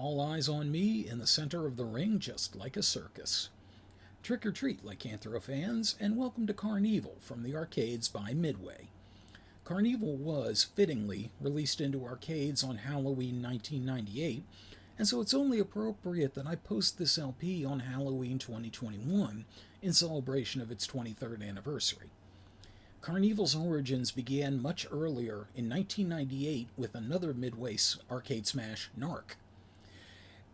All eyes on me in the center of the ring, just like a circus. Trick or treat, Lycanthro fans, and welcome to CarnEvil from the arcades by Midway. CarnEvil was, fittingly, released into arcades on Halloween 1998, and so it's only appropriate that I post this LP on Halloween 2021 in celebration of its 23rd anniversary. CarnEvil's origins began much earlier in 1998 with another Midway arcade smash, Narc.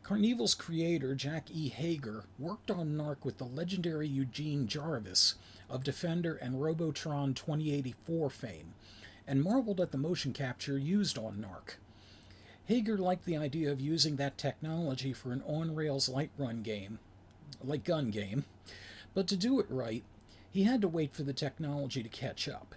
CarnEvil's creator, Jack E. Hager, worked on Narc with the legendary Eugene Jarvis of Defender and Robotron 2084 fame, and marveled at the motion capture used on Narc. Hager liked the idea of using that technology for an on-rails light gun game, but to do it right, he had to wait for the technology to catch up.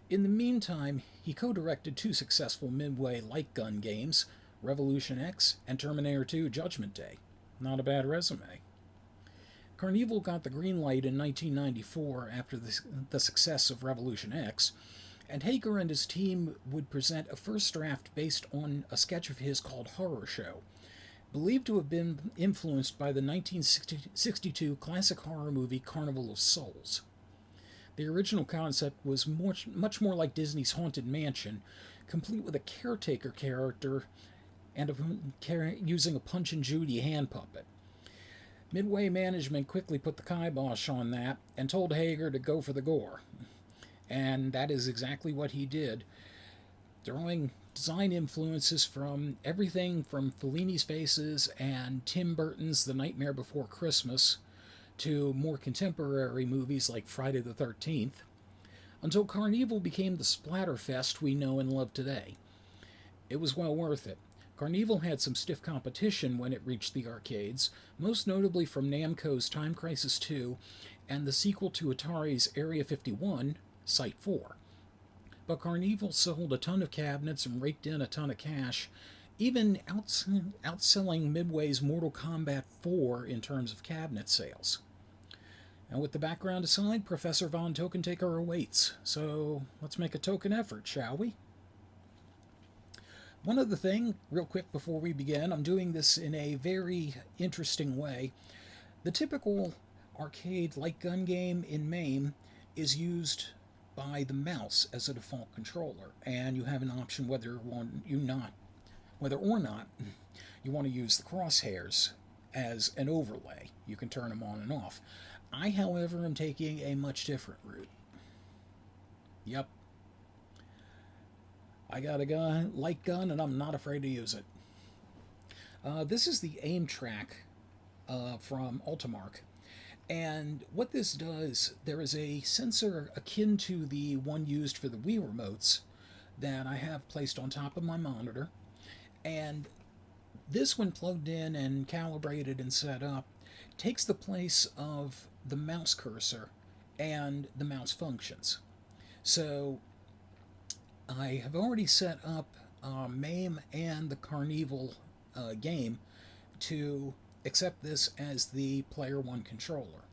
In the meantime, he co-directed two successful Midway light gun games, Revolution X and Terminator 2 Judgment Day. Not a bad resume. CarnEvil got the green light in 1994 after the success of Revolution X, and Hager and his team would present a first draft based on a sketch of his called Horror Show, believed to have been influenced by the 1962 classic horror movie Carnival of Souls. The original concept was much more like Disney's Haunted Mansion, complete with a caretaker character and using a Punch and Judy hand puppet. Midway management quickly put the kibosh on that and told Hager to go for the gore. And that is exactly what he did, drawing design influences from everything from Fellini's Faces and Tim Burton's The Nightmare Before Christmas to more contemporary movies like Friday the 13th, until CarnEvil became the splatterfest we know and love today. It was well worth it. CarnEvil had some stiff competition when it reached the arcades, most notably from Namco's Time Crisis 2 and the sequel to Atari's Area 51, Site 4. But CarnEvil sold a ton of cabinets and raked in a ton of cash, even outselling Midway's Mortal Kombat 4 in terms of cabinet sales. And with the background aside, Professor Von Tokentaker awaits, so let's make a token effort, shall we? One other thing, real quick before we begin, I'm doing this in a very interesting way. The typical arcade light gun game in MAME is used by the mouse as a default controller, and you have an option whether or not you want to use the crosshairs as an overlay. You can turn them on and off. I, however, am taking a much different route. Yep. I got a light gun, and I'm not afraid to use it. This is the AimTrak from Ultimarc. And what this does, there is a sensor akin to the one used for the Wii remotes that I have placed on top of my monitor. And this, when plugged in and calibrated and set up, takes the place of the mouse cursor and the mouse functions. So I have already set up MAME and the CarnEvil game to accept this as the Player 1 controller.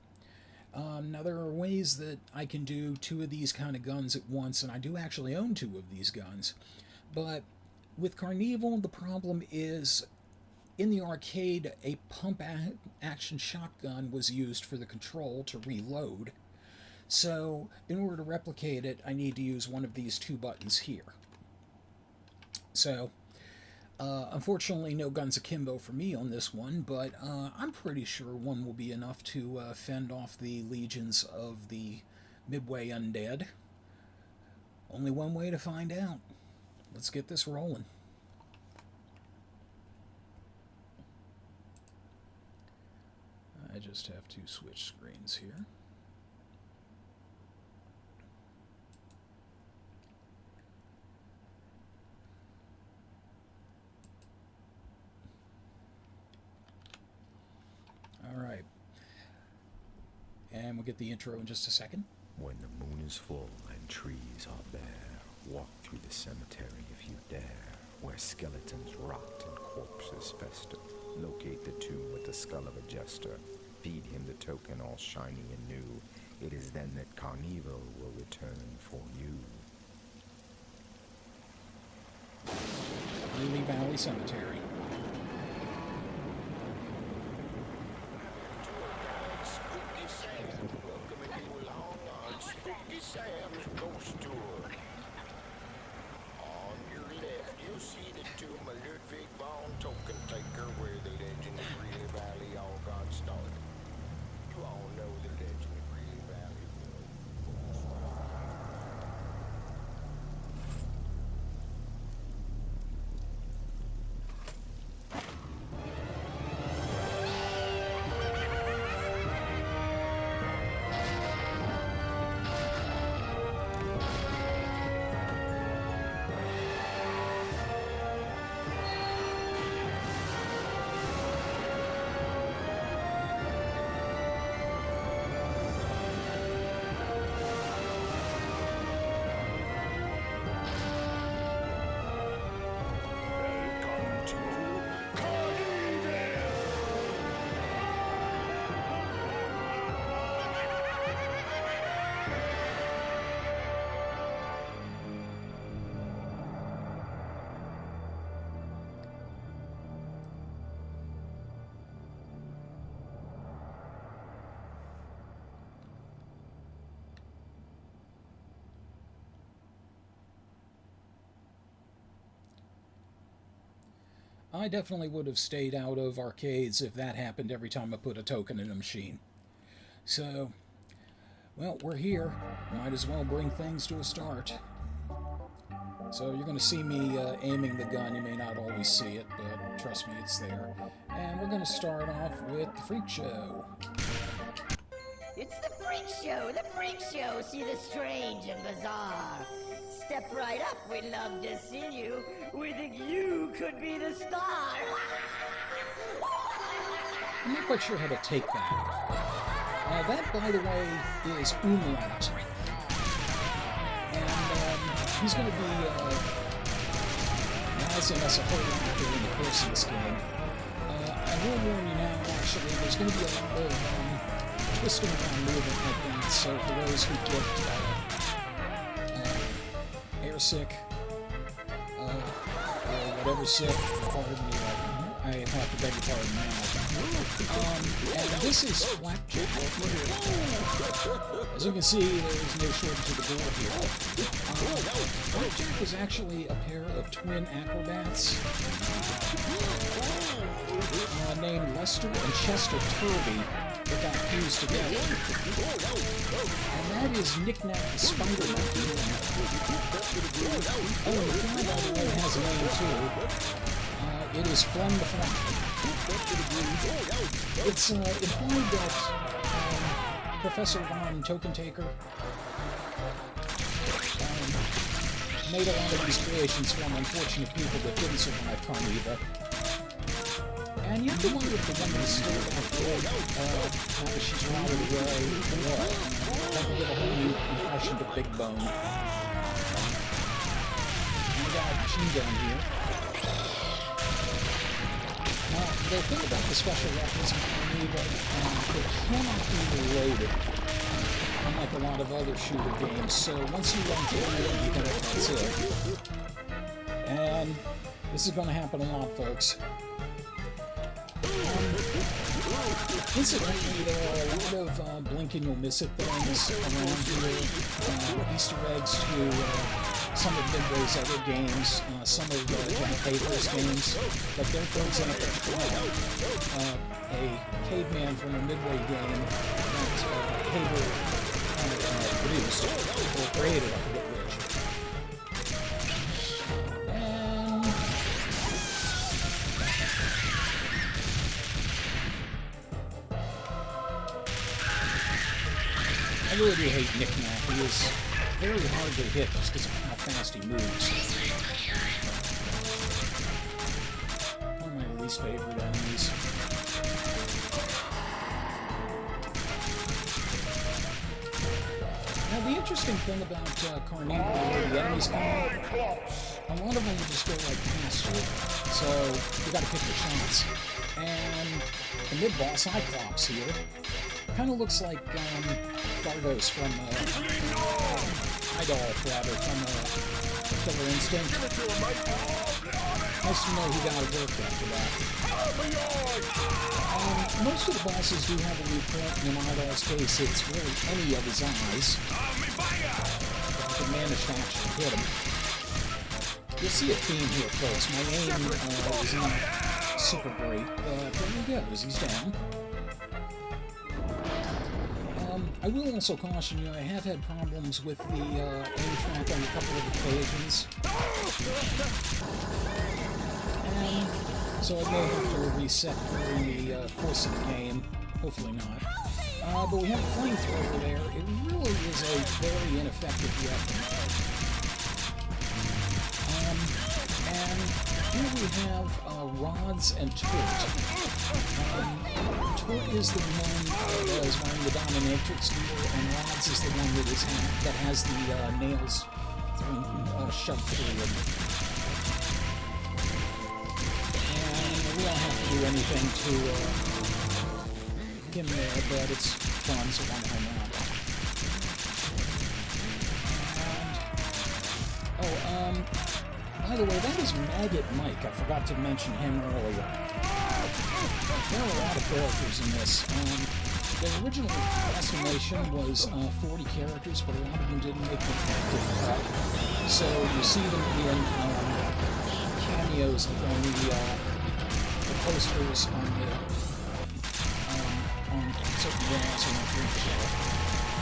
Now there are ways that I can do two of these kind of guns at once, and I do actually own two of these guns. But with CarnEvil, the problem is in the arcade, a pump-action shotgun was used for the control to reload. So in order to replicate it, I need to use one of these two buttons here. So unfortunately, no guns akimbo for me on this one, but I'm pretty sure one will be enough to fend off the legions of the Midway undead. Only one way to find out. Let's get this rolling. I just have to switch screens here. Alright. And we'll get the intro in just a second. When the moon is full and trees are bare, walk through the cemetery if you dare, where skeletons rot and corpses fester. Locate the tomb with the skull of a jester. Feed him the token all shiny and new. It is then that CarnEvil will return for you. Greely Valley Cemetery. to CarnEvil! I definitely would have stayed out of arcades if that happened every time I put a token in a machine. So, well, we're here. Might as well bring things to a start. So you're going to see me aiming the gun. You may not always see it, but trust me, it's there. And we're going to start off with the Freak Show. It's the Freak Show! The Freak Show! See the strange and bizarre. Step right up, we'd love to see you. We think you could be the star. I'm not quite sure how to take that. That, by the way, is Ultimarc. And he's going to be rising us a whole lot during the course of this game. I will warn you now, actually, there's going to be a lot of twisting around movement like that, so for those who get airsick, or whatever sick, pardon me, I have to beg your pardon now. And this is Flapjack. As you can see, there's no shortage of the board here. Flapjack is actually a pair of twin acrobats named Lester and Chester Turby that got fused together. And that is Knick-Knack the Spider-Monkey. Oh, the fly, by the way, has a name too. It is Flem the Fly. It's implied that Professor Von Token Taker made a lot of these creations from unfortunate people that didn't survive CarnEvil. And you have to wonder if the woman is still out there, now that she's rotted away, that will give a whole new impression to Big Bone. And we got Gene down here. Now, the thing about the special weapons in CarnEvil, they cannot be reloaded, unlike a lot of other shooter games, so once you run through it, you can that's it. And this is going to happen a lot, folks. Incidentally, there are a lot of blink and you'll miss it things around here. Easter eggs to some of Midway's other games, some of Jack Haver's games. But there, for example, a caveman from a Midway game that Haver produced, or created, I forget which. I really do hate Knick-Knack. He is very hard to hit just because of how fast he moves. One of my least favorite enemies. Now, the interesting thing about CarnEvil, where the enemies come out, a lot of them will just go right past you, so you gotta pick your shots. And the mid-boss, Cyclops here, kind of looks like Gargos from Idol, rather, from Killer Instinct. Nice to know he got it worked after that. Most of the bosses do have a weak point, and in Idol's case, it's really any of his eyes. If I can manage to actually hit him. You'll see a theme here, folks. My aim is not super great, but there he goes. He's down. I will also caution you, I have had problems with the AimTrak on a couple of occasions. And so I may have to reset during the course of the game. Hopefully not. But we have a flamethrower there. It really is a very ineffective weapon. And here we have rods and Tort. Tort is the one that is wearing the dominatrix gear, and Rods is the one that has the nails shoved through him. anything to him there, but it's fun, so why not? By the way, that is Maggot Mike. I forgot to mention him earlier. There are a lot of characters in this. The original estimation was 40 characters, but a lot of them didn't make the active cut. So you see them in cameos, like on the posters on certain games on the free show.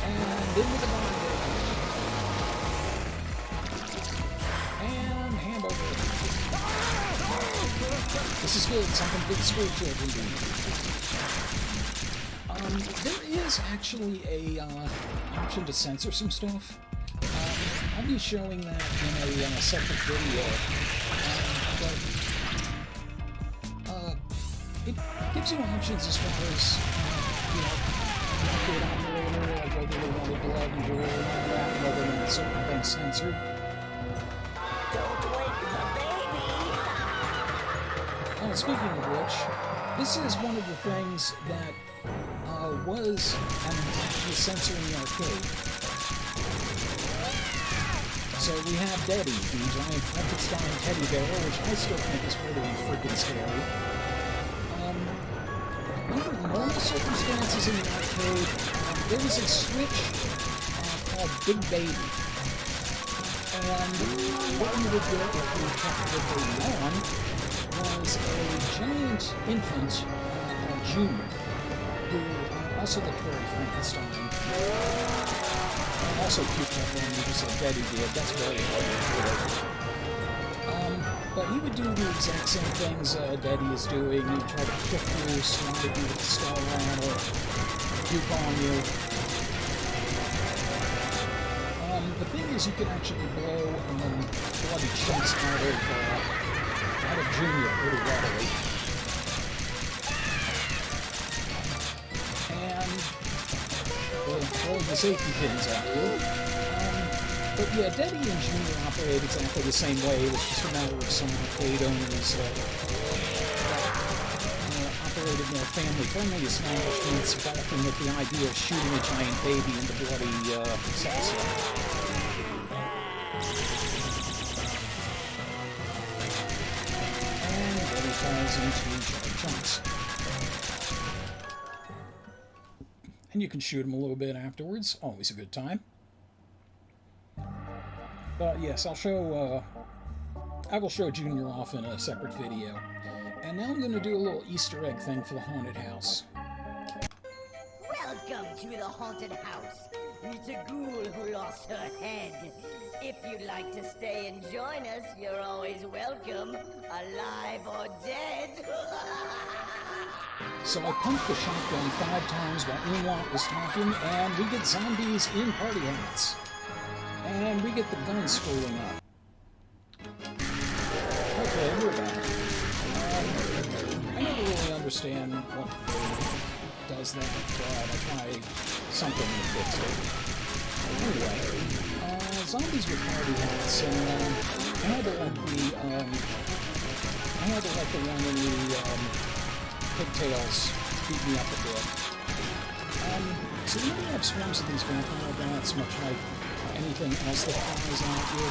And into the bottom. And hamburger. This is good. Something for the school children to eat. There is actually a option to censor some stuff. I'll be showing that in a separate video. But it gives you options as far as, rocket operator, like whether they want blood and gore and all that, whether they want certain things censored. Don't wake the baby! Oh, speaking of which, this is one of the things that was actually censored in the arcade. So we have Daddy, the giant Frankenstein teddy bear, which I still think is pretty freaking scary. Under normal circumstances in the arcade, there was a switch called Big Baby. And what we would get if we kept the baby on was a giant infant called Junior, who also looked very Frankenstein. And also puked up when he was a Daddy did. That's very hard to but he would do the exact same things Daddy is doing. He would try to kick you, swat at you with the skull rattle, puke on you. The thing is, you can actually blow bloody chunks out of Junior pretty readily. And throwing the safety pins at you. But yeah, Daddy and Junior operate exactly the same way. It was just a matter of some arcade owners operated more family-friendly establishments, balking at the idea of shooting a giant baby into bloody salsa. And Daddy falls into chunks. And you can shoot him a little bit afterwards. Always a good time. But yes, I will show Junior off in a separate video. And now I'm going to do a little Easter egg thing for the haunted house. Welcome to the haunted house. Meet a ghoul who lost her head. If you'd like to stay and join us, you're always welcome, alive or dead. So I pumped the shotgun 5 times while Ultimarc was talking, and we get zombies in party hats. And we get the gun screwing up. Okay, we're back. I never really understand what does that, but I try something to fix it. Anyway, zombies with party hats, and I had to let the one in the pigtails beat me up a bit. So you only have swarms of these vampire bats, much like anything else that flies at you.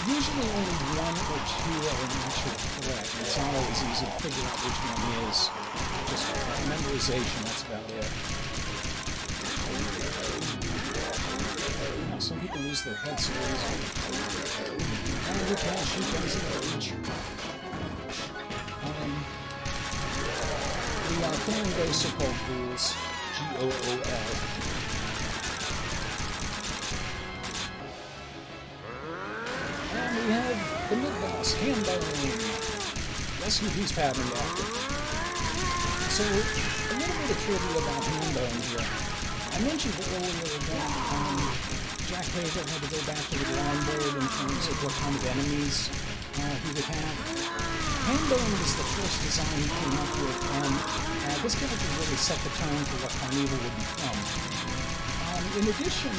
Usually only 1 or 2 are an actual threat. It's not always easy to figure out which one is. Just memorization, that's about it. Now, some people lose their heads so easily. And you can't shoot them as a rage. The fan ghosts are called ghouls. G-O-O-L. We have the mid-boss, Hambone. That's who he's patterned after. So, a little bit of trivia about Hambone here. I mentioned earlier that Jack Hazel had to go back to the drawing board in terms of what kind of enemies he would have. Hambone was the first design he came up with, and this character really set the tone for what CarnEvil would become. In addition,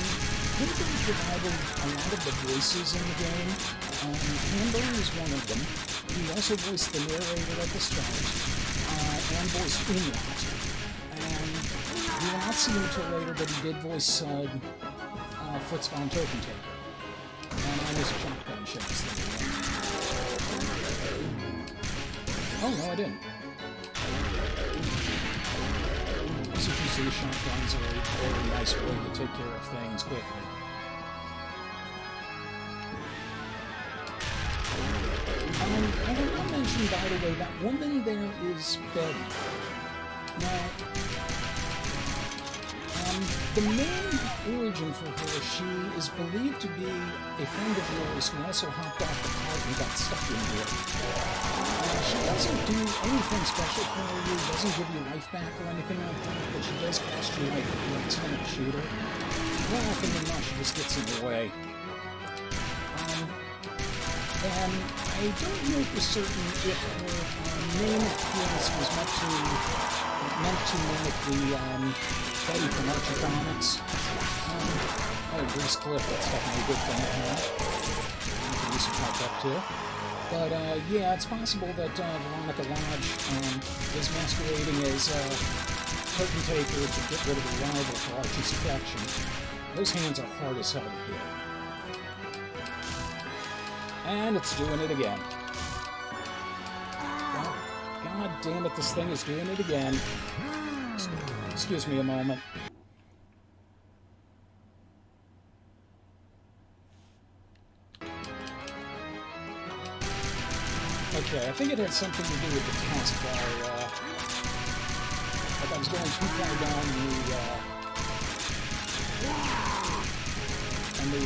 Hambone provided a lot of the voices in the game. Hambone is one of them. He also voiced the narrator at the start, and voiced Ultimarc. And we will not see him until later, but he did voice Fritz von Token Taker. And I was shotgun shells there. Oh, no, I didn't. As you can see, shotguns are a very nice way to take care of things quickly. I have not mentioned, by the way, that woman there is Betty. Now, the main origin for her, she is believed to be a friend of yours who also hopped off the cart and got stuck in here. She doesn't do anything special for you, doesn't give you life back or anything like that, but she does cost you life if you accidentally shoot her. More often than not, she just gets in the way. And I don't know for certain if her main appearance was meant to mimic the Betty from Archie Comics. Oh, Bruce Cliff, that's definitely a good thing to have. I can use some help up too. But yeah, it's possible that Veronica Lodge is masquerading as Token Taker to get rid of the rival for Archie's affection. Those hands are hard as hell to hit. And it's doing it again. God damn it, this thing is doing it again. Excuse me a moment. Okay, I think it had something to do with the taskbar. Like I was going too far down and the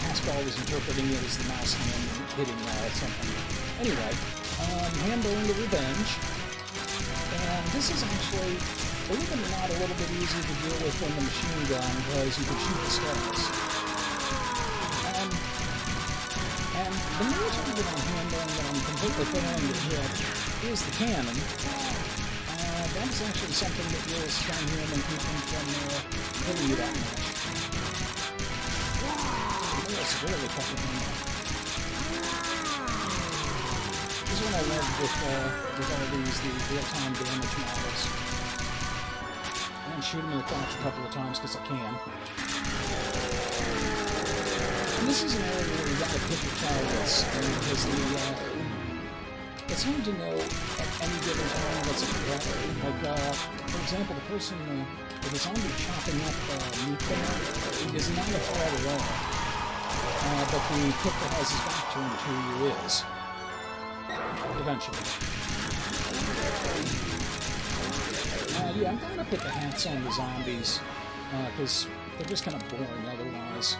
taskbar was interpreting it as the mouse hand hitting something. Anyway, handling the revenge. And this is actually, believe it or not, a little bit easier to deal with than the machine gun because you can shoot the stars. And the main target I'm handling that I'm completely failing to hit is the cannon. That is actually something that will stun him and keep him from hitting you that much. It's really fucking him up. This is what I love with all these, the real-time damage models. And shoot him in the crotch a couple of times because I can. And this is an area where you gotta pick your targets, because it's hard to know at any given time what's a threat. Like, for example, the person with the zombie chopping up meat there is not a threat at all. But the cook that has his back turned to you is. Eventually. Yeah, I'm gonna put the hats on the zombies, because they're just kind of boring otherwise.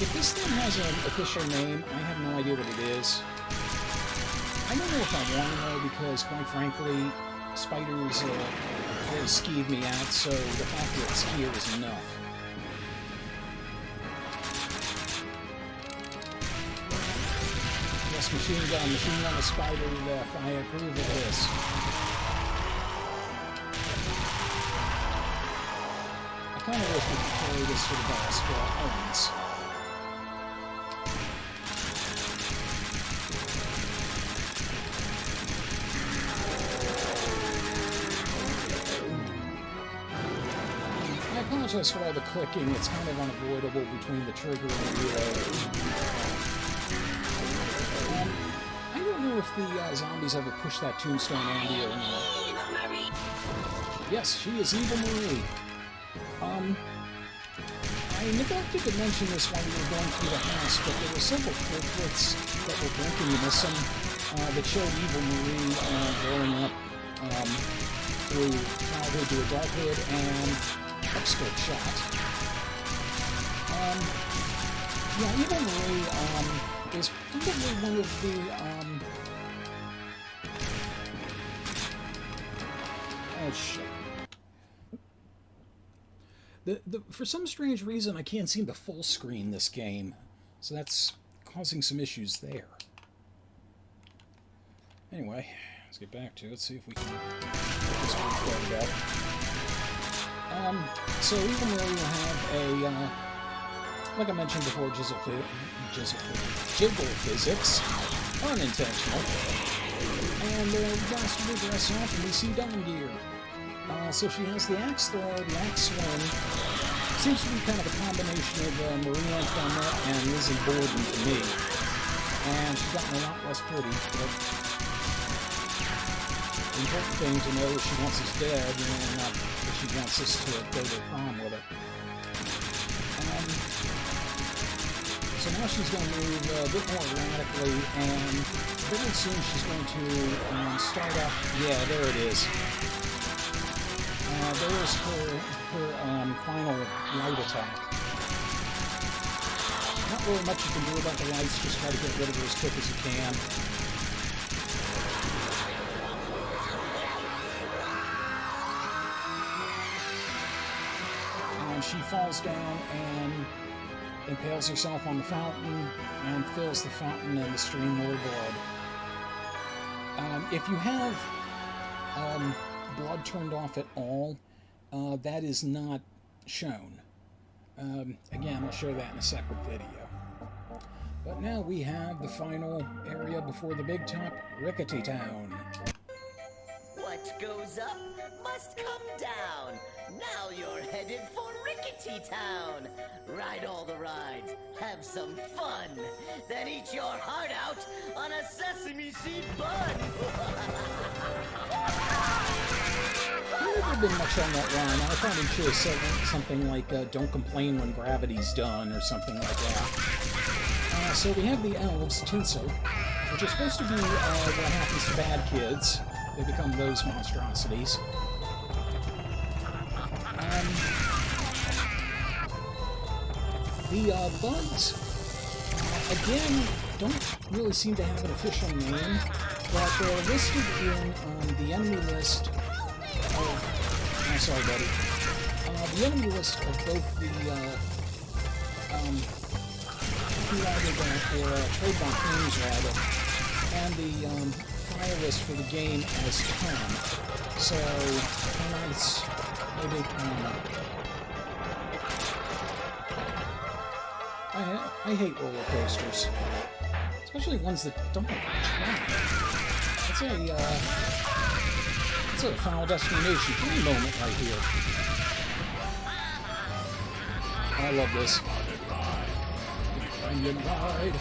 If this thing has an official name, I have no idea what it is. I don't know if I want to know because, quite frankly, spiders really skeeved me out, so the fact that it's here is enough. Yes, machine gun a spider, I approve of this. I kind of wish we could carry this to the boss for once. I apologize for all the clicking, it's kind of unavoidable between the trigger and the reload. I don't know if the zombies ever push that tombstone onto you or not. Yes, she is Evil Marie. I neglected to mention this while we were going through the house, but there were several portraits that were blinking missing that showed Evil Marie growing up through childhood to adulthood and upskirt shot. Yeah, Evil Marie is probably one of the oh shit. For some strange reason, I can't seem to full screen this game, so that's causing some issues there. Anyway, let's get back to it, see if we can get this one played out. So even though you have a Like I mentioned before, jiggle physics, unintentional. And we progress off and we see Dawn Gear. So she has the axe throw, the axe swing. Seems to be kind of a combination of Marie Antoinette and Lizzie Borden to me. And she's gotten a lot less pretty, but the important thing to know is she wants us dead, and not that she wants us to go to prom with her. So now she's going to move a bit more erratically, and very soon she's going to start up. Yeah, there it is. There's her final light attack. Not really much you can do about the lights, just try to get rid of her as quick as you can. And she falls down and impales herself on the fountain and fills the fountain and the stream more blood. If you have blood turned off at all, that is not shown. Again, I'll show that in a separate video. But now we have the final area before the big top, Rickety Town. What goes up must come down. Now you're headed for Rickety Town. Ride all the rides, have some fun, then eat your heart out on a sesame seed bun. There hasn't been much on that line. I probably should have said something like, don't complain when gravity's done, or something like that. So we have the elves, Tinsel, which is supposed to be what happens to bad kids. They become those monstrosities. The bugs, again, don't really seem to have an official name, but they're listed in the enemy list of... I'm sorry, buddy. The enemy list of both the trademark GamesRadar and the file list for the game as Tom. So, nice. Maybe, I hate roller coasters, especially ones that don't have a track. That's a Final Destination 3 moment right here. I love this. Onion ride.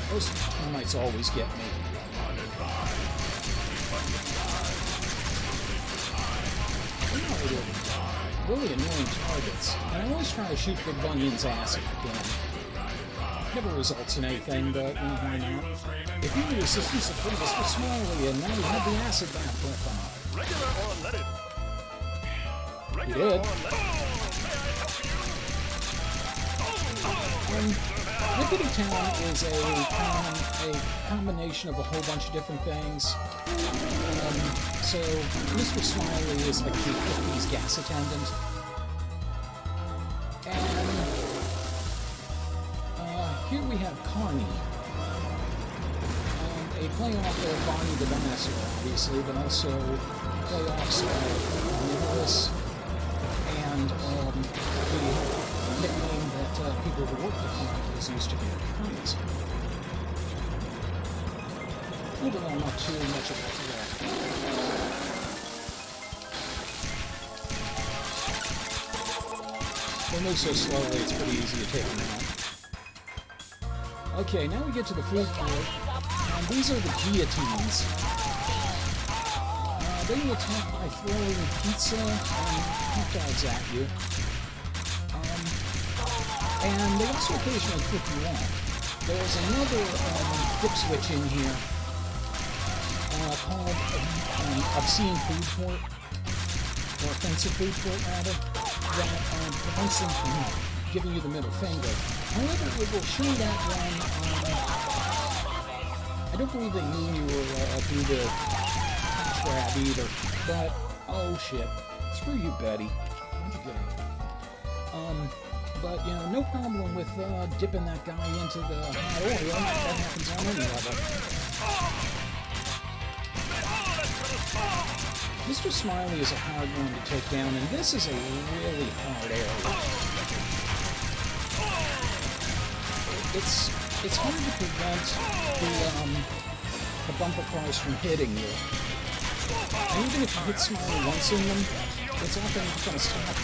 Those termites always get me. They're really annoying targets, and I always try to shoot Big Bunyan's ass if I can. Never results in anything, but why not? If you need assistance, of course, Mr. Smiley, and now you have the acid bath weapon. You did. Rickety Town is a combination of a whole bunch of different things. So, Mr. Smiley is like the 50s gas attendant. And here we have Carney. A playoff of Bonnie the Dinosaur, obviously, but also playoffs of Nicholas and the nickname that people who worked at Carnival's used to give Carnies. Moving on, not too much about that. They move so slowly, it's pretty easy to take them out. Okay, now we get to the food court, and these are the guillotines. They will attack by throwing pizza and hot dogs at you. And they also occasionally flip you off. There's another flip switch in here called Obscene Food Court, or Offensive Food Court, rather, that prevents them from giving you the middle finger. However, it will show that one, I don't believe they mean you will do the cash grab either, but, oh shit, screw you, Betty. Where'd you get out? But, you know, no problem with dipping that guy into the hot oil. That happens on any level. Mr. Smiley is a hard one to take down, and this is a really hard area. It's hard to prevent the bumper cars from hitting you. And even if you hit Smiley once in them, it's often going to stop.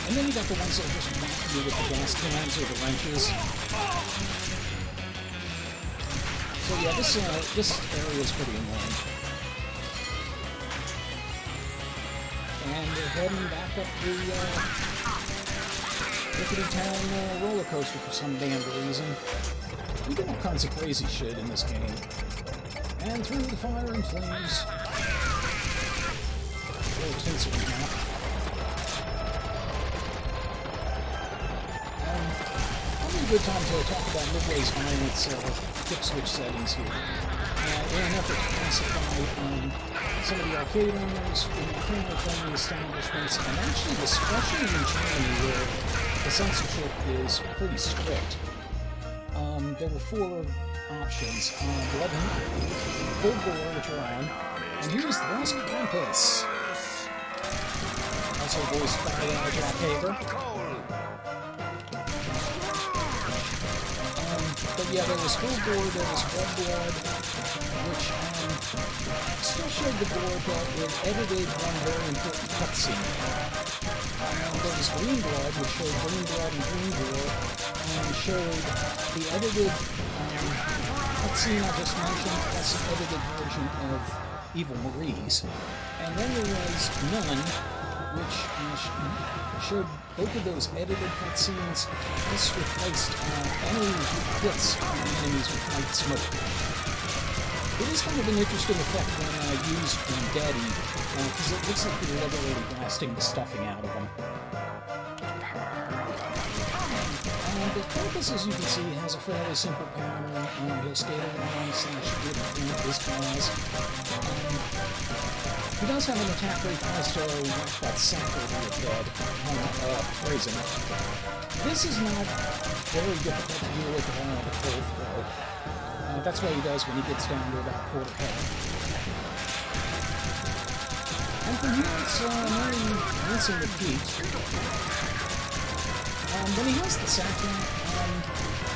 And then you got the ones that just whack you with the gas cans or the wrenches. So yeah, this area is pretty annoying. And we're heading back up the Rickety Town roller coaster for some damn reason. We get all kinds of crazy shit in this game. And through the fire and flames. A little tinsel now. Probably a good time to talk about Midway's violence dip switch settings here. In an effort to classify some of the arcade owners in family-friendly establishments, and actually especially in Germany where the censorship is pretty strict. There were 4 options. Blood Hunt, Full Bore, which are on, and here's the Lost Krampus. Also voiced by Jack Hager. But yeah, there was Full Bore, there was Red Blood, which still showed the board, but it edited one very important cutscene. There was Green Blood, which showed Green Blood and Green Blood, and showed the edited cutscene I just mentioned, plus an edited version of Evil Marie's. And then there was None, which showed both of those edited cutscenes. This replaced any hits on the enemies with white smoke. It is kind of an interesting effect when used on Daddy, because it looks like you're literally blasting the stuffing out of them. The Krampus, as you can see, has a fairly simple pattern. He'll skate around, slash his claws. He does have an attack rate close to whack that sack over your head, praising it. This is not very difficult to deal with at all with a full throw. That's what he does when he gets down to about quarter health. And from here, it's very rinse and repeat. When he has the sack out,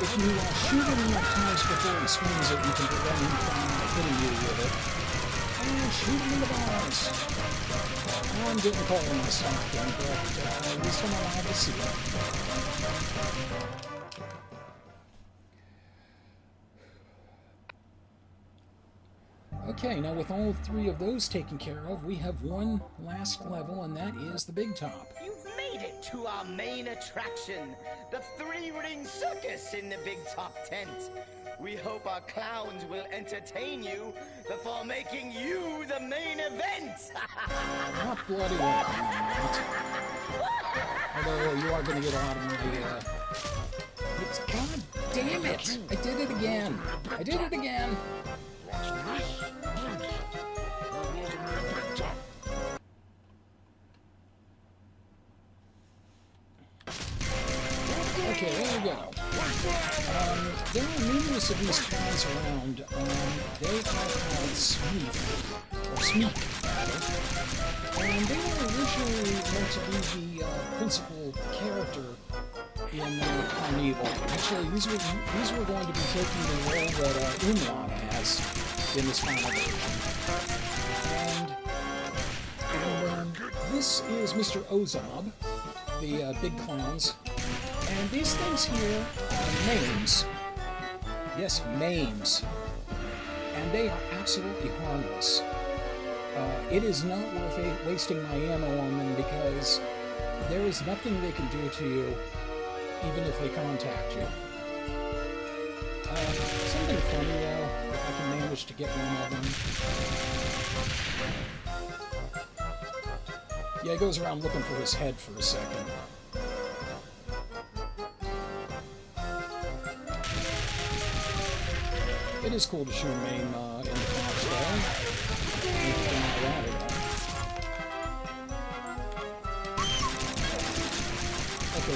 if you shoot him enough times before he swings it, you can prevent him from hitting you with it. And shoot him in the balls. I'm getting caught in my stocking, but at least I'm allowed to see it. Okay, now with all 3 of those taken care of, we have one last level, and that is the Big Top. You've made it to our main attraction, the 3-ring circus in the Big Top tent. We hope our clowns will entertain you before making you the main event. Not bloody well, not. Although you are going to get a lot of my, God damn it! I did it again! I did it again! Okay, there we go. There are numerous of these clowns around. They are called Smeek, and they were originally meant to be the principal character in CarnEvil. Actually, these were going to be taking the role that Ultimarc has in this final version. And this is Mr. Ozob, the big clowns. And these things here are names. Yes, names. And they are absolutely harmless. It is not worth wasting my ammo on them because there is nothing they can do to you, even if they contact you. Something funny though, if I can manage to get one of them. Yeah, he goes around looking for his head for a second. It is cool to shoot him aim in the box though.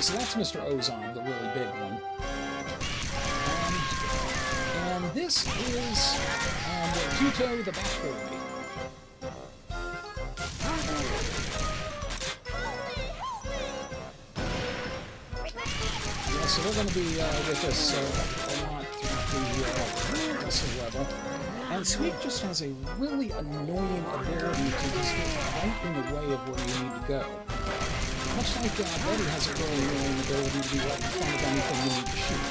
Okay, so that's Mr. Ozone, the really big one. And this is Tito the Bat Boy. Yeah, so they're going to be with us a lot throughout the level. And Sweet just has a really annoying ability to just get right in the way of where you need to go. Much like Betty has a really annoying ability to be right in front of anything you need to shoot.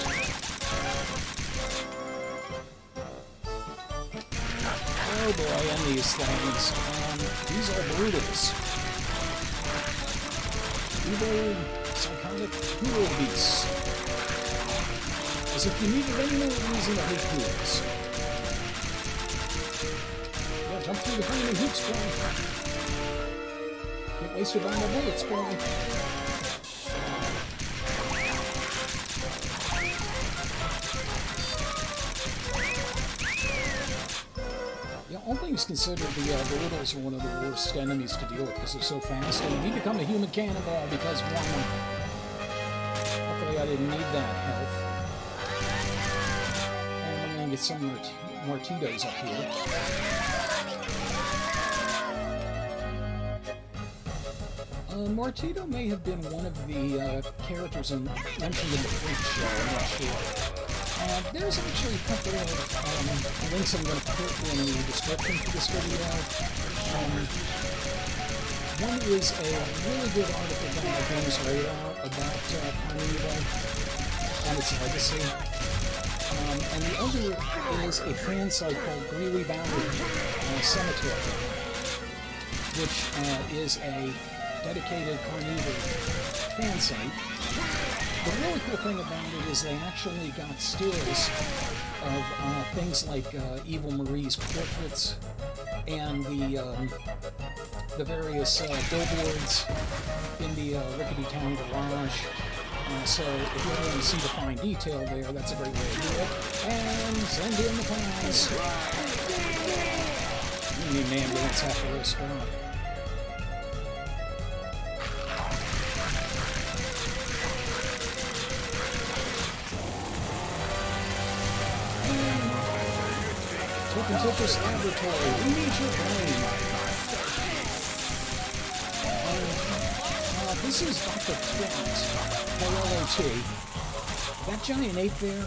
Oh boy, and these things. These are brutals. Evil, psychotic poodle beasts. As if you needed any more reason to hate poodles. Yeah, jump through the flaming hoops, boy. Can't waste your bomb bullets, boy. Yeah, all things considered, the littles are one of the worst enemies to deal with because they're so fast, and you become a human cannonball because why not? Luckily, I didn't need that health. And I'm gonna get some Martitos up here. Martito may have been one of the characters mentioned in the Freak Show, I'm not sure. There's actually a couple of links I'm going to put in the description for this video. One is a really good article done by GamesRadar about CarnEvil and its legacy. And the other is a fan site called Greely Cemetery, which is a dedicated CarnEvil fan site. The really cool thing about it is they actually got stills of things like Evil Marie's portraits and the various billboards in the Rickety Town garage. So if you want to see the fine detail there, that's a great way to do it. And send in the clowns. You need an ambulance after this one. Tiltus Laboratory, we need your brain. This is Dr. Trent, LLOT. That giant ape there,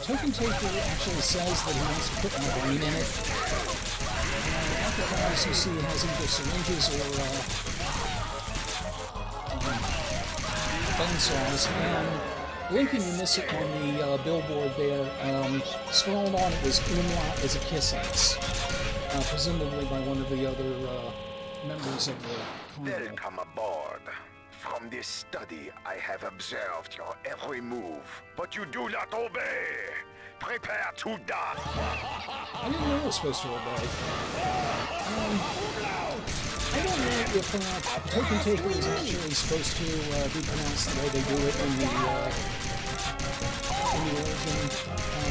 Token Taker actually says that he wants to put my brain in it. Dr. Carr, as you see, has either syringes or bone saws, and blinking you miss it on the billboard there. Scrawled on it was umlaut as a kiss ass, presumably by one of the other members of the CarnEvil. Welcome aboard. From this study, I have observed your every move, but you do not obey. Prepare to die. I didn't know I was supposed to obey. I don't know if Token Taker is actually supposed to be pronounced the way they do it in the origin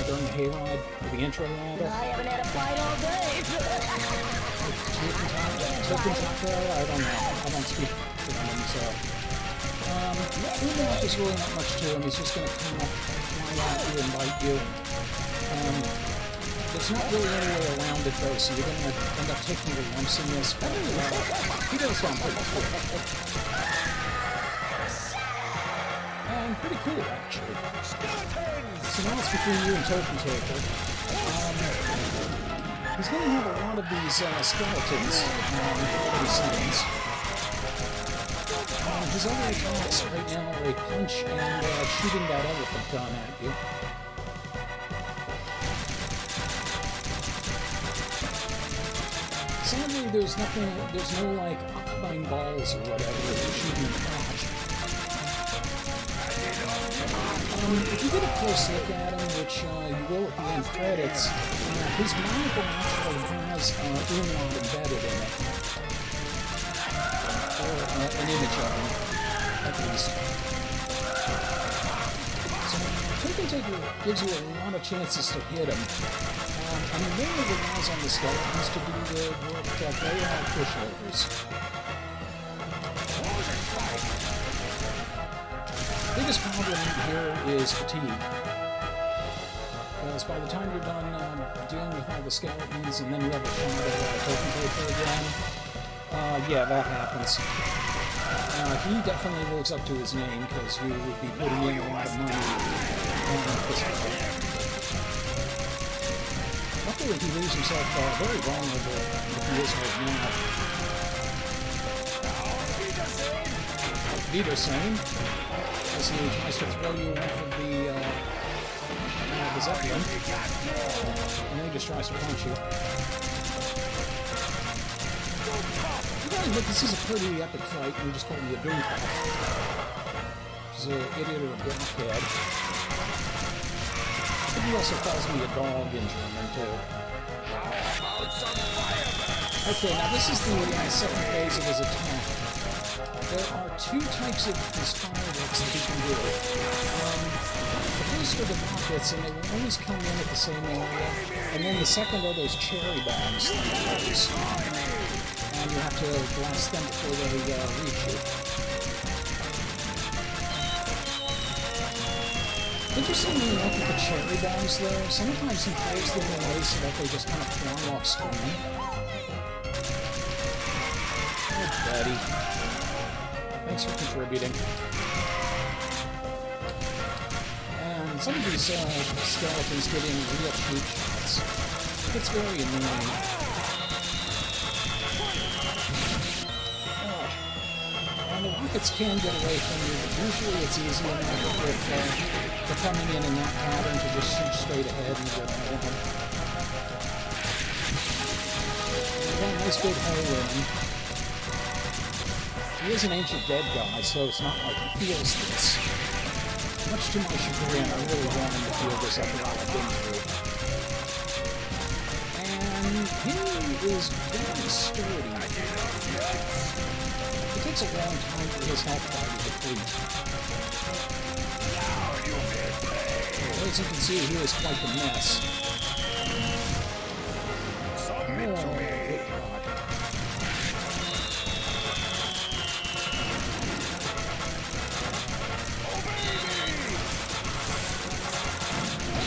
during the hayride, or the intro rather. I haven't had a fight all day. Token Taker, I don't know. I don't speak to him, so. There's really not much to him. He's just going to come up, fly at you and bite you. There's not really any way around it, though, so you're going to end up taking your lumps in this, but he does sound pretty cool. And pretty cool, actually. So now it's between you and Token Taker. He's going to have a lot of these skeletons that he sends. His other attacks right now are a punch and shooting that elephant gun at you. Sadly, there's no like occupying balls or whatever that you shoot in the crotch. If you get a close look at him, which you will at the end credits, his monocle actually has umlaut embedded in it. Or an image of him, at least. So, Token Taker gives you a lot of chances to hit him. And he mainly relies on the skeletons to do the work that they are pushovers. biggest problem here is fatigue. Because by the time you're done dealing with all the skeletons and then you have a shot at a token taker again, yeah, that happens. He definitely lives up to his name because you would be putting in a lot of money on this fight. Luckily, he leaves himself very vulnerable like he is right now. Be the same as he tries to throw you off of the Zeppelin, and then he just tries to punch you. But this is a pretty epic fight, and he just called me a boompuff. He's an idiot or a blockhead. But he also calls me a dog in German, too. Okay, now this is the second phase of his attack. There are two types of these fireworks that he can do. The first are the rockets, and they will always come in at the same area. And then the second are those cherry bombs that he throws. And you have to blast them before they reach you. Interestingly enough with the cherry bombs, though, sometimes he throws them away so that they just kind of fly off screen. Oh, buddy. Thanks for contributing. And some of these skeletons get in real cheap shots. It's very annoying. And the rockets can get away from you, but usually it's easy enough if they're coming in that pattern to just shoot straight ahead and get rid of them. You got a nice big hole in. He is an ancient dead guy, so it's not like he feels this. Much to my chagrin, I really want him to feel this after all I've been through. And he is very sturdy. It takes a long time for his health bar to deplete. As you can see, he is quite the mess. Oh, good God.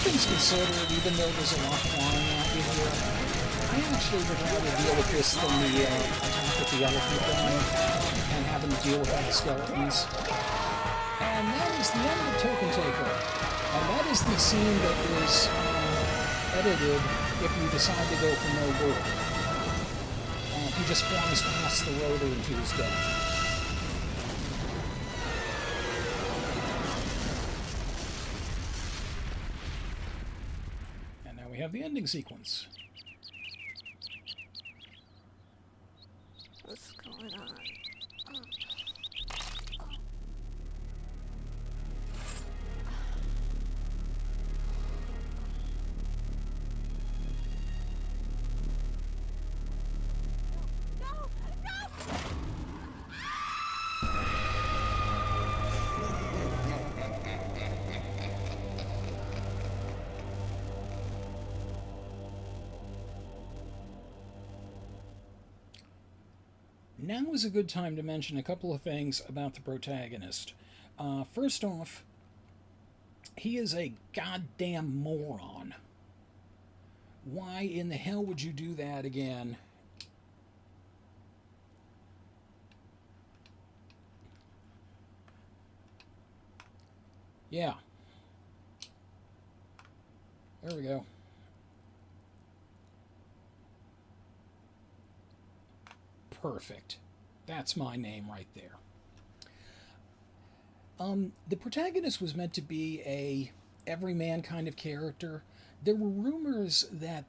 Things considered, even though there's a lot flying at you here, I actually would rather deal with this than the attack with the elephant gun and having to deal with all the skeletons. And that is the end of the Token Taker. And that is the scene that is edited if you decide to go for no goal. He just flies past the rotor into his death. We have the ending sequence. What's going on? Now is a good time to mention a couple of things about the protagonist. First off, he is a goddamn moron. Why in the hell would you do that again? Yeah. There we go. Perfect. That's my name right there. The protagonist was meant to be a everyman kind of character. There were rumors that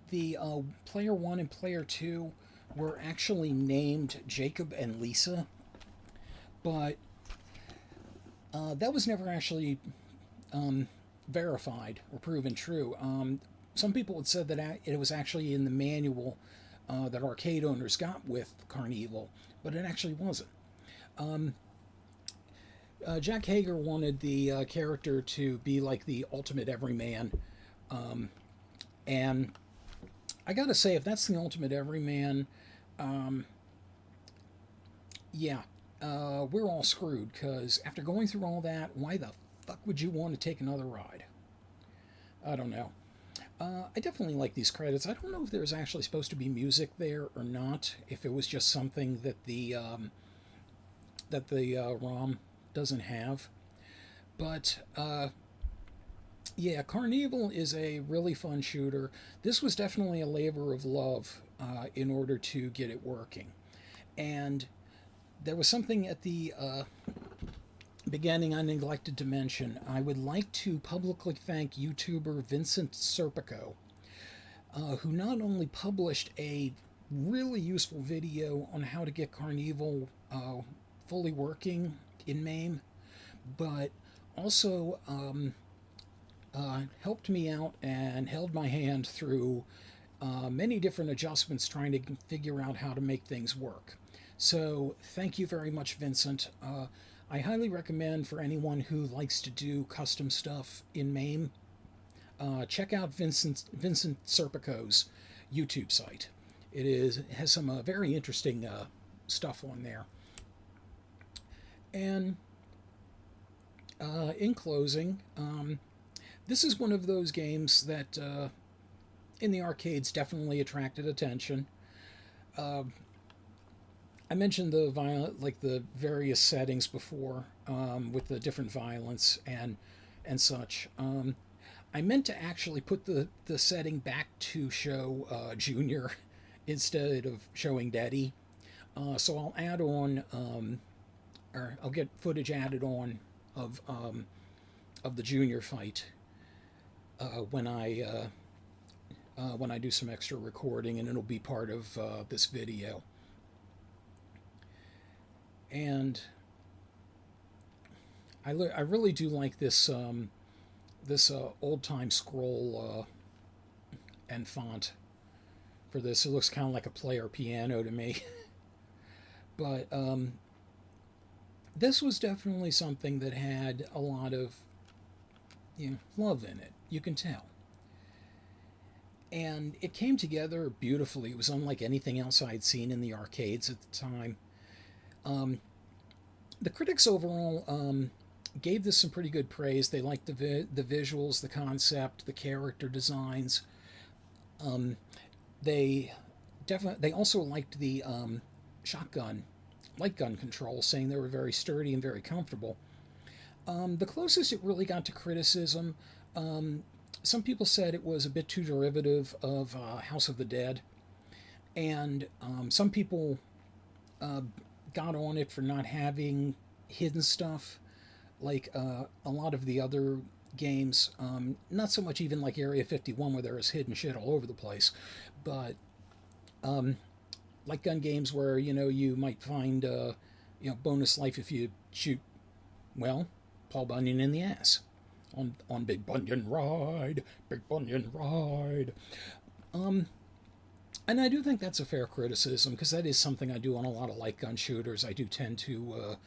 the Player 1 and Player 2 were actually named Jacob and Lisa, but that was never actually verified or proven true. Some people had said that it was actually in the manual that arcade owners got with CarnEvil, but it actually wasn't. Jack Hager wanted the character to be like the ultimate everyman, and I gotta say, if that's the ultimate everyman, yeah, we're all screwed, because after going through all that, why the fuck would you want to take another ride? I don't know. I definitely like these credits. I don't know if there's actually supposed to be music there or not, if it was just something that the ROM doesn't have. But, yeah, CarnEvil is a really fun shooter. This was definitely a labor of love in order to get it working. And there was something at the beginning I neglected to mention. I would like to publicly thank YouTuber Vincent Serpico, who not only published a really useful video on how to get CarnEvil fully working in MAME, but also helped me out and held my hand through many different adjustments trying to figure out how to make things work. So thank you very much, Vincent. I highly recommend for anyone who likes to do custom stuff in MAME, check out Vincent Serpico's YouTube site. It has some very interesting stuff on there. And in closing, this is one of those games that in the arcades definitely attracted attention. I mentioned the various settings before, with the different violence and such. I meant to actually put the setting back to show Junior instead of showing Daddy. So I'll add on, or I'll get footage added on of the Junior fight when I do some extra recording, and it'll be part of this video. And I really do like this old-time scroll and font for this. It looks kind of like a player piano to me. But this was definitely something that had a lot of love in it. You can tell. And it came together beautifully. It was unlike anything else I'd seen in the arcades at the time. The critics overall gave this some pretty good praise. They liked the visuals, the concept, the character designs. They also liked the shotgun, light gun controls, saying they were very sturdy and very comfortable. The closest it really got to criticism, some people said it was a bit too derivative of House of the Dead, and some people got on it for not having hidden stuff like a lot of the other games. Not so much even like Area 51 where there is hidden shit all over the place, but like gun games where you might find bonus life if you shoot Paul Bunyan in the ass on Big Bunyan Ride, Big Bunyan Ride. And I do think that's a fair criticism, because that is something I do on a lot of light gun shooters. I do tend to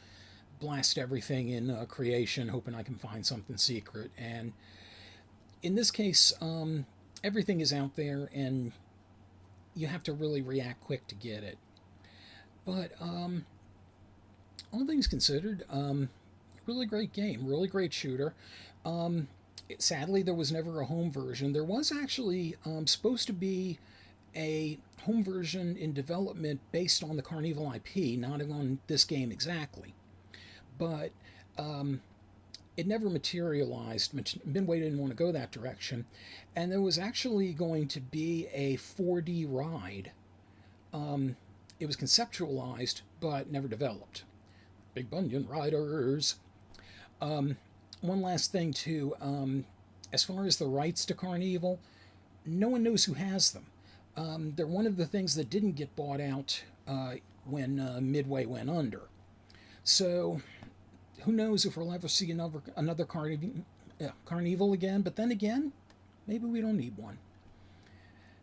blast everything in creation, hoping I can find something secret. And in this case, everything is out there, and you have to really react quick to get it. But all things considered, really great game, really great shooter. Sadly, there was never a home version. There was actually supposed to be a home version in development based on the CarnEvil IP, not on this game exactly. But it never materialized. Midway didn't want to go that direction. And there was actually going to be a 4D ride. It was conceptualized, but never developed. Big Bunyan Riders. One last thing, too. As far as the rights to CarnEvil, no one knows who has them. They're one of the things that didn't get bought out when Midway went under. So, who knows if we'll ever see another CarnEvil again, but then again, maybe we don't need one.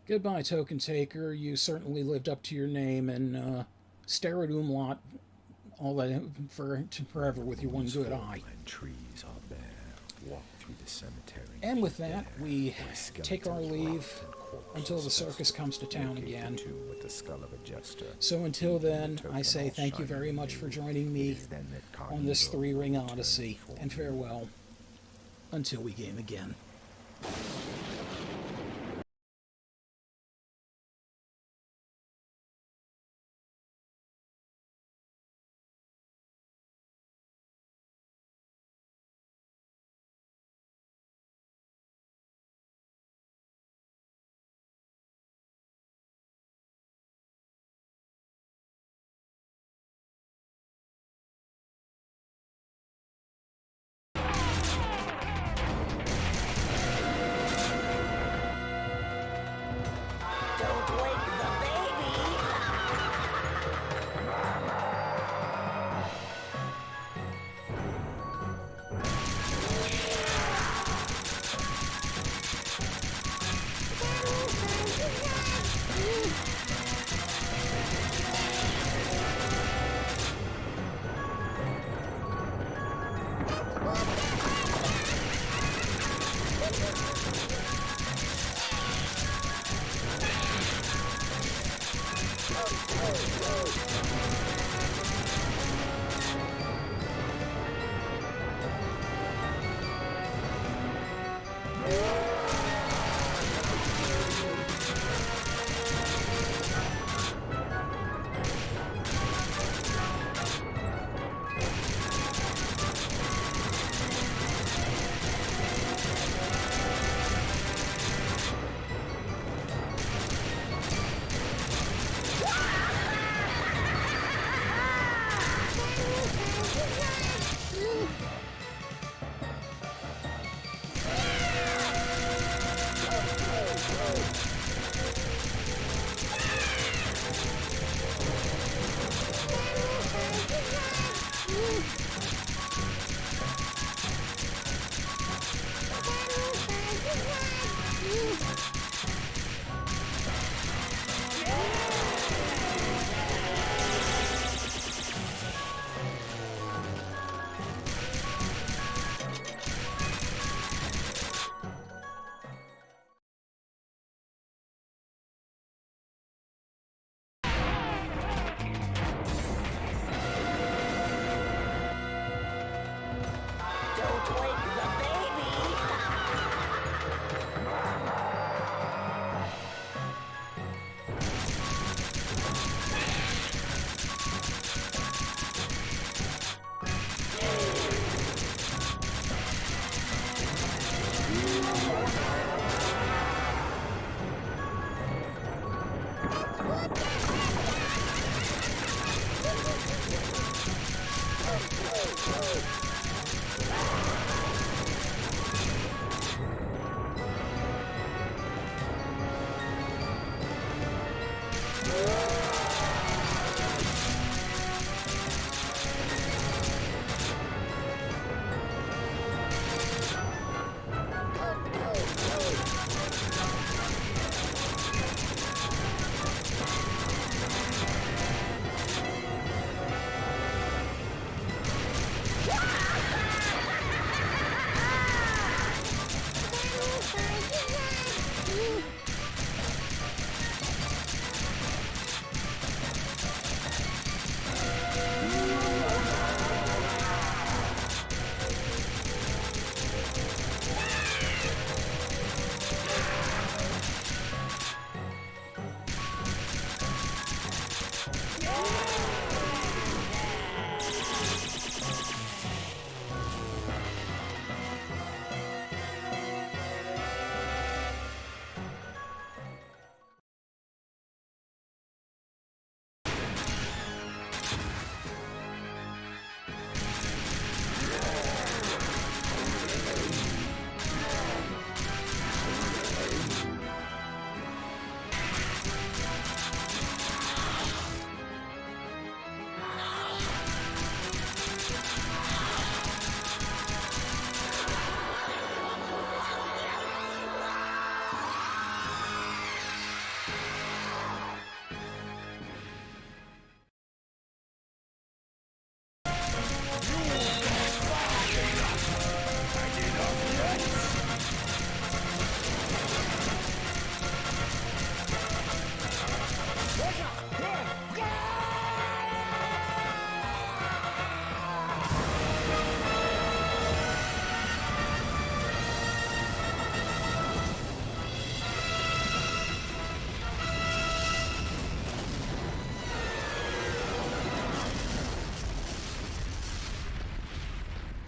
Goodbye, Token Taker. You certainly lived up to your name, and stare at Umlaut all that forever with your one good eye. And trees are bare. Walk through the cemetery. And with that, we take our leave until the circus comes to town again. With the skull of a jester. So until then, I say thank you very much for joining me on this three-ring odyssey, and farewell until we game again. Don't wake the baby!